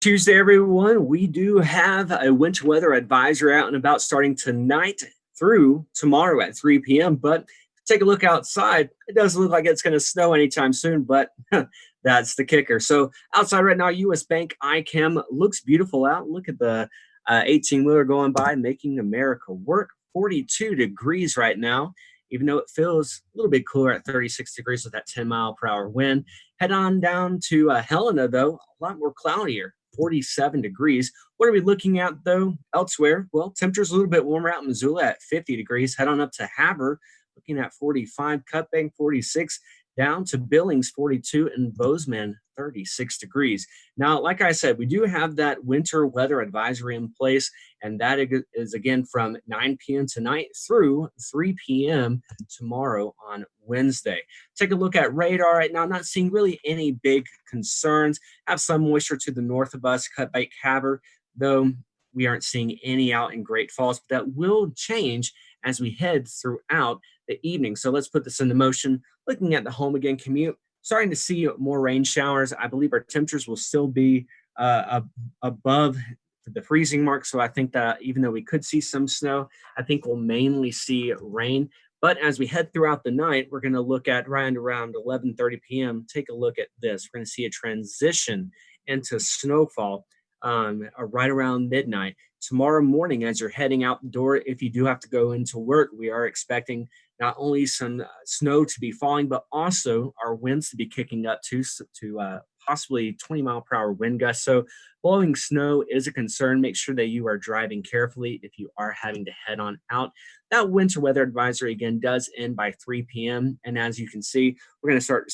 Tuesday, everyone. We do have a winter weather advisory out and about starting tonight through tomorrow at 3 p.m. But take a look outside. It doesn't look like it's going to snow anytime soon, but that's the kicker. So outside right now, US Bank ICAM looks beautiful out. Look at the 18-wheeler going by, making America work. 42 degrees right now, even though it feels a little bit cooler at 36 degrees with that 10-mile-per-hour wind. Head on down to Helena, though, a lot more cloudier. 47 degrees. What are we looking at though elsewhere? Well, temperature's a little bit warmer out in Missoula at 50 degrees. Head on up to Havre, looking at 45, Cutbank 46, down to Billings 42, and Bozeman 36 degrees. Now, like I said, we do have that winter weather advisory in place, and that is again from 9 p.m. tonight through 3 p.m. tomorrow on Wednesday. Take a look at radar right now. I'm not seeing really any big concerns. Have some moisture to the north of us, Cutbank Havre, though we aren't seeing any out in Great Falls, but that will change as we head throughout the evening. So let's put this into motion. Looking at the home again commute, starting to see more rain showers. I believe our temperatures will still be above the freezing mark. So I think that even though we could see some snow, I think we'll mainly see rain. But as we head throughout the night, we're going to look at around 11:30 p.m. Take a look at this. We're going to see a transition into snowfall right around midnight. Tomorrow morning, as you're heading out the door, if you do have to go into work, we are expecting not only some snow to be falling, but also our winds to be kicking up to possibly 20-mile-per-hour wind gusts. So blowing snow is a concern. Make sure that you are driving carefully if you are having to head on out. That winter weather advisory again does end by 3 p.m. And as you can see, we're going to start to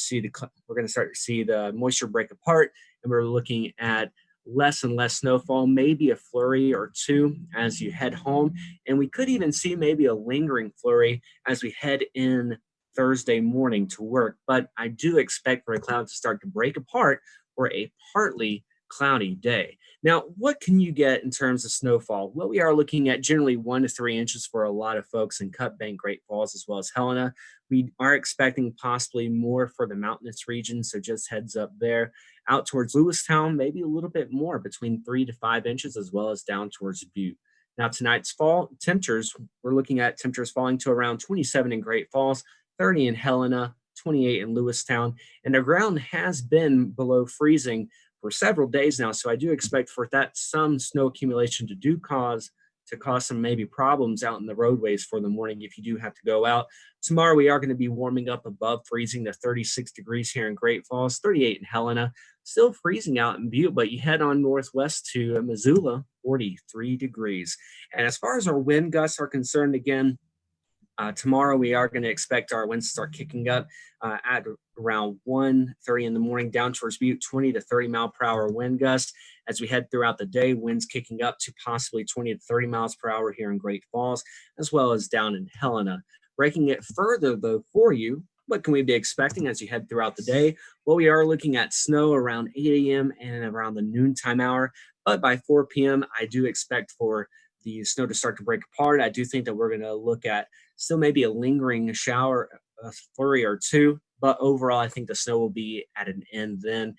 see the moisture break apart, and we're looking at less and less snowfall, maybe a flurry or two as you head home. And we could even see maybe a lingering flurry as we head in Thursday morning to work. But I do expect for the clouds to start to break apart for a partly cloudy day. Now, what can you get in terms of snowfall? Well, we are looking at generally 1 to 3 inches for a lot of folks in Cutbank, Great Falls, as well as Helena. We are expecting possibly more for the mountainous region, so just heads up there. Out towards Lewistown, maybe a little bit more, between 3 to 5 inches, as well as down towards Butte. Now, tonight's fall temperatures, we're looking at temperatures falling to around 27 in Great Falls, 30 in Helena, 28 in Lewistown, and the ground has been below freezing for several days now. So I do expect for that some snow accumulation to cause some maybe problems out in the roadways for the morning if you do have to go out. Tomorrow we are going to be warming up above freezing to 36 degrees here in Great Falls, 38 in Helena, still freezing out in Butte, but you head on northwest to Missoula, 43 degrees. And as far as our wind gusts are concerned, again, tomorrow, we are going to expect our winds to start kicking up at around 1:30 in the morning down towards Butte, 20 to 30 mile per hour wind gusts. As we head throughout the day, winds kicking up to possibly 20 to 30 miles per hour here in Great Falls, as well as down in Helena. Breaking it further, though, for you, what can we be expecting as you head throughout the day? Well, we are looking at snow around 8 a.m. and around the noontime hour, but by 4 p.m., I do expect for the snow to start to break apart. I do think that we're going to look at still maybe a lingering shower, a flurry or two, but overall, I think the snow will be at an end then,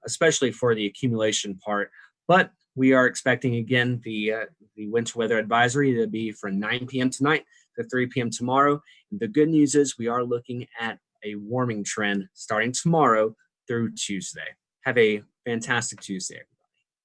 especially for the accumulation part. But we are expecting again the winter weather advisory to be from 9 p.m. tonight to 3 p.m. tomorrow. And the good news is we are looking at a warming trend starting tomorrow through Tuesday. Have a fantastic Tuesday.